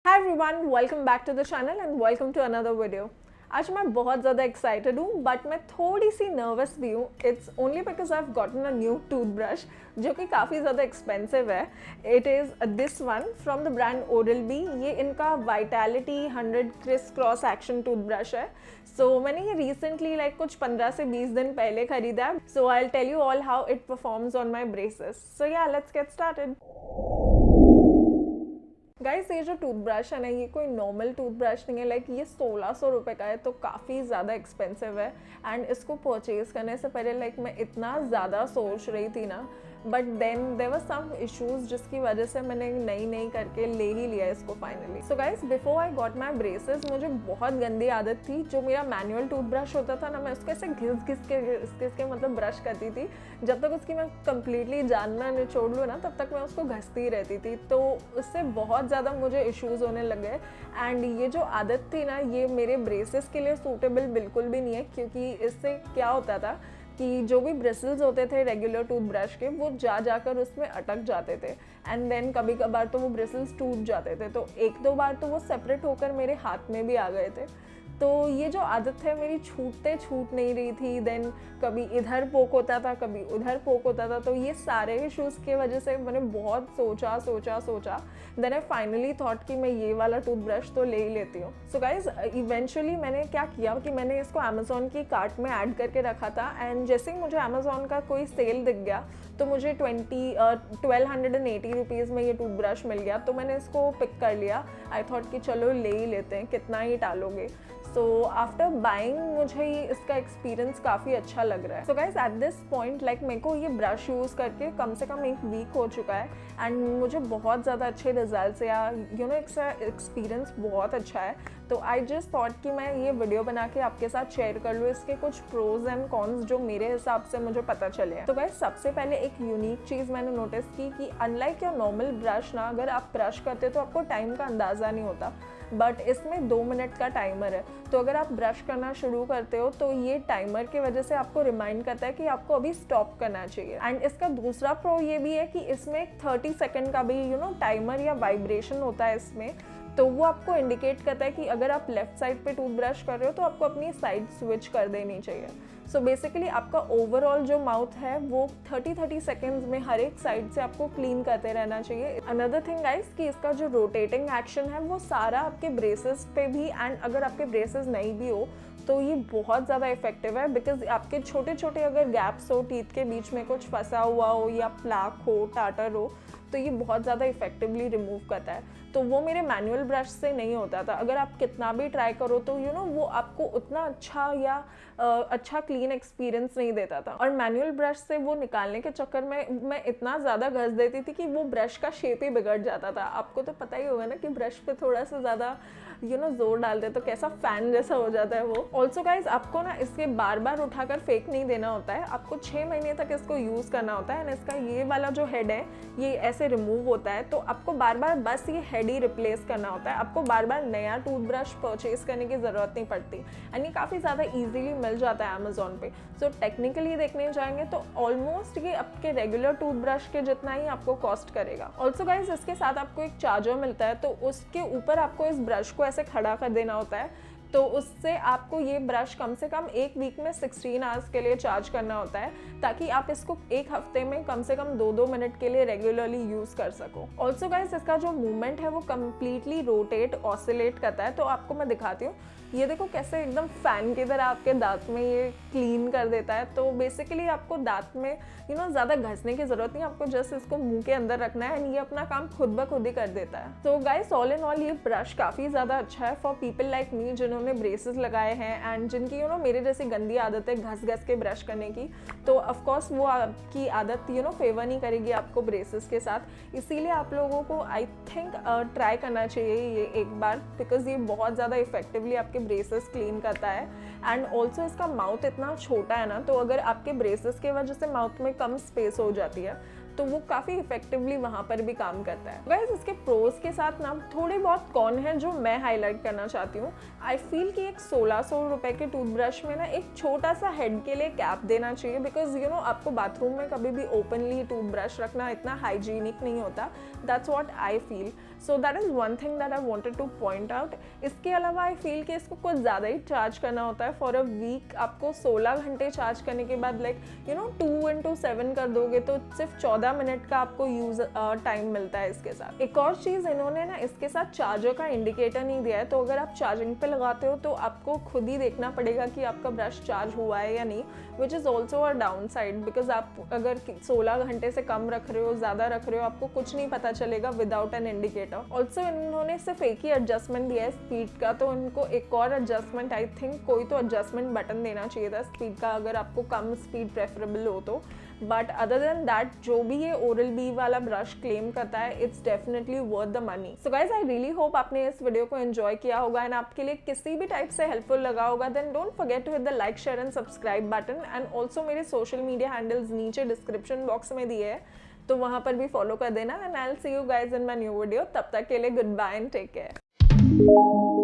Hi everyone, welcome back to the channel and welcome to another video. आज मैं बहुत ज़्यादा एक्साइटेड हूँ बट मैं थोड़ी सी नर्वस भी हूँ. It's only because I have gotten a new toothbrush जो कि काफ़ी ज़्यादा एक्सपेंसिव है. It is this one from the brand oral B. ये इनका vitality 100 criss cross action toothbrush है. सो मैंने ये रिसेंटली कुछ 15 से 20 दिन पहले खरीदा है. So I will tell you all how it performs on my braces. So yeah let's get started. Guys ये जो टूथब्रश है ना, ये कोई नॉर्मल टूथब्रश नहीं है. ये 1600 रुपये का है, तो काफ़ी ज़्यादा एक्सपेंसिव है. एंड इसको परचेज़ करने से पहले मैं इतना ज़्यादा सोच रही थी ना, but then there were some issues जिसकी वजह से मैंने नहीं करके ले ही लिया इसको finally. So guys before I got my braces मुझे बहुत गंदी आदत थी. जो मेरा मैनुअल टूथब्रश होता था ना, मैं उसको ऐसे घिस के मतलब ब्रश करती थी. जब तक उसकी मैं कम्प्लीटली जानना निचोड़ लूँ ना, तब तक मैं उसको घसती रहती थी. तो उससे बहुत ज़्यादा मुझे इश्यूज़ होने लगे. एंड ये जो आदत थी ना, ये मेरे ब्रेसेस के लिए सूटेबल बिल्कुल भी नहीं है. क्योंकि इससे क्या होता था कि जो भी ब्रिसल्स होते थे रेगुलर टूथब्रश के, वो जाकर उसमें अटक जाते थे. एंड देन कभी कभार तो वो ब्रिसल्स टूट जाते थे. तो एक दो बार तो वो सेपरेट होकर मेरे हाथ में भी आ गए थे. तो ये जो आदत है मेरी छूट नहीं रही थी. देन कभी इधर पोक होता था, कभी उधर पोक होता था. तो ये सारे इश्यूज़ की वजह से मैंने बहुत सोचा. देन आई फाइनली थॉट कि मैं ये वाला टूथब्रश तो ले ही लेती हूँ. सो गाइज इवेंचुअली मैंने क्या किया कि मैंने इसको अमेज़ॉन की कार्ट में ऐड करके रखा था. एंड जैसे ही मुझे अमेज़ॉन का कोई सेल दिख गया तो मुझे 1280 रुपीज़ में ये टूथब्रश मिल गया. तो मैंने इसको पिक कर लिया. आई थॉट कि चलो ले ही लेते हैं, कितना ही टालोगे. सो आफ्टर बाइंग मुझे इसका एक्सपीरियंस काफ़ी अच्छा लग रहा है. So guys at this point मेरे को ये ब्रश यूज़ करके कम से कम एक वीक हो चुका है. एंड मुझे बहुत ज़्यादा अच्छे रिजल्ट्स या इसका एक्सपीरियंस बहुत अच्छा है. तो आई जस्ट थॉट कि मैं ये वीडियो बना के आपके साथ शेयर कर लूँ इसके कुछ प्रोज एंड कॉन्स जो मेरे हिसाब से मुझे पता चले हैं. तो गाइज सबसे पहले एक यूनिक चीज़ मैंने नोटिस की कि अनलाइक योर नॉर्मल ब्रश ना, अगर आप ब्रश करते तो आपको टाइम का अंदाज़ा नहीं होता. बट इसमें 2 मिनट का टाइमर है. तो अगर आप ब्रश करना शुरू करते हो तो ये टाइमर की वजह से आपको रिमाइंड करता है कि आपको अभी स्टॉप करना चाहिए. एंड इसका दूसरा प्रो ये भी है कि इसमें एक 30 सेकेंड का भी टाइमर या वाइब्रेशन होता है इसमें. तो वो आपको इंडिकेट करता है कि अगर आप लेफ्ट साइड पे टूथब्रश कर रहे हो तो आपको अपनी साइड स्विच कर देनी चाहिए. सो बेसिकली आपका ओवरऑल जो माउथ है वो 30 सेकेंड्स में हर एक साइड से आपको क्लीन करते रहना चाहिए. अनदर थिंग गाइस कि इसका जो रोटेटिंग एक्शन है वो सारा आपके ब्रेसेस पे भी, एंड अगर आपके ब्रेसेस नहीं भी हो तो ये बहुत ज़्यादा इफेक्टिव है. बिकॉज आपके छोटे अगर गैप्स हो, टीथ के बीच में कुछ फंसा हुआ हो या प्लाक हो, टाटर हो, तो ये बहुत ज़्यादा इफेक्टिवली रिमूव करता है. तो वो मेरे मैनुअल ब्रश से नहीं होता था. अगर आप कितना भी ट्राई करो तो वो आपको उतना अच्छा या अच्छा क्लीन एक्सपीरियंस नहीं देता था. और मैनुअल ब्रश से वो निकालने के चक्कर में मैं इतना ज़्यादा घस देती थी कि वो ब्रश का शेप ही बिगड़ जाता था. आपको तो पता ही होगा ना कि ब्रश पे थोड़ा सा ज़्यादा जोर डाल दे तो कैसा फैन जैसा हो जाता है वो. ऑल्सो गाइज आपको ना इसके बार उठाकर फेंक नहीं देना होता है. आपको 6 महीने तक इसको यूज़ करना होता है. एंड इसका ये वाला जो हेड है ये ऐसे रिमूव होता है. तो आपको बार बस ये हेड ही रिप्लेस करना होता है. आपको बार नया टूथब्रश परचेज करने की ज़रूरत नहीं पड़ती. एंड ये काफ़ी ज़्यादा ईजिली मिल जाता है अमेज़ॉन पे. सो टेक्निकली देखने जाएंगे तो ऑलमोस्ट ये आपके रेगुलर टूथब्रश के जितना ही आपको कॉस्ट करेगा. ऑल्सो गाइज इसके साथ आपको एक चार्जर मिलता है. तो उसके ऊपर आपको इस ब्रश को ऐसे खड़ा कर देना होता है. तो उससे आपको ये ब्रश कम से कम एक वीक में 16 आवर्स के लिए चार्ज करना होता है, ताकि आप इसको एक हफ्ते में कम से कम 2-2 मिनट के लिए रेगुलरली यूज़ कर सको. ऑल्सो गाइस इसका जो मूवमेंट है वो कम्प्लीटली रोटेट ऑसिलेट करता है. तो आपको मैं दिखाती हूँ. ये देखो कैसे एकदम फैन की तरह आपके दांत में ये क्लीन कर देता है. तो बेसिकली आपको दांत में ज़्यादा घसने की ज़रूरत नहीं. आपको जस्ट इसको मुंह के अंदर रखना है एंड ये अपना काम खुद ब खुद ही कर देता है. तो गाइस ऑल इन ऑल ये ब्रश काफ़ी ज़्यादा अच्छा है फॉर पीपल लाइक मी जिन्होंने ब्रेसेस लगाए हैं एंड जिनकी मेरे जैसी गंदी आदत है घस के ब्रश करने की. तो ऑफकोर्स वो आपकी आदत फेवर नहीं करेगी आपको ब्रेसेस के साथ. इसीलिए आप लोगों को आई थिंक ट्राई करना चाहिए ये एक बार, बिकॉज ये बहुत ज़्यादा इफेक्टिवली आपके ब्रेसेस क्लीन करता है. एंड ऑल्सो इसका माउथ इतना छोटा है ना, तो अगर आपके ब्रेसेस की वजह से माउथ में कम स्पेस हो जाती है तो वो काफ़ी इफेक्टिवली वहाँ पर भी काम करता है। गाइस इसके प्रोज के साथ ना थोड़े बहुत कौन है जो मैं हाईलाइट करना चाहती हूँ। आई फील कि एक 1600 रुपए के टूथब्रश में ना एक छोटा सा हेड के लिए कैप देना चाहिए, बिकॉज यू नो आपको बाथरूम में कभी भी ओपनली टूथब्रश रखना इतना हाइजीनिक नहीं होता। That's what I feel. So that is one thing that I wanted two point out. इसके अलावा आई फील कि इसको कुछ ज़्यादा ही चार्ज करना होता है। फॉर अ वीक आपको 16 घंटे चार्ज करने के बाद लाइक यू नो 2 into 7 कर दोगे तो सिर्फ 14 मिनट का आपको यूज टाइम मिलता है इसके साथ। एक और चीज़ इन्होंने ना इसके साथ चार्जर का इंडिकेटर नहीं दिया है, तो अगर आप चार्जिंग पे लगाते हो तो आपको खुद ही देखना पड़ेगा कि आपका ब्रश चार्ज हुआ है या नहीं, which is also a down side, because आप अगर 16 घंटे से कम रख रहे हो, ज़्यादा रख रहे हो, आपको कुछ नहीं पता चलेगा विदाउट एन इंडिकेटर। ऑल्सो इन्होंने सिर्फ एक ही एडजस्टमेंट दिया है स्पीड का, तो इनको एक और एडजस्टमेंट आई थिंक कोई तो एडजस्टमेंट बटन देना चाहिए था स्पीड का, अगर आपको कम स्पीड प्रेफरेबल हो तो। बट अदर देन दैट जो भी ये ओरल बी वाला ब्रश क्लेम करता है it's definitely worth the money. So guys I really hope आपने इस वीडियो को एंजॉय किया होगा एंड आपके लिए किसी भी टाइप से हेल्पफुल लगा होगा। Then don't forget to hit the like share and subscribe button and also मेरे सोशल मीडिया हैंडल्स नीचे डिस्क्रिप्शन बॉक्स में दिए हैं, तो वहाँ पर भी फॉलो कर देना। And I will see you guys in my new video. तब तक के लिए good bye and take care.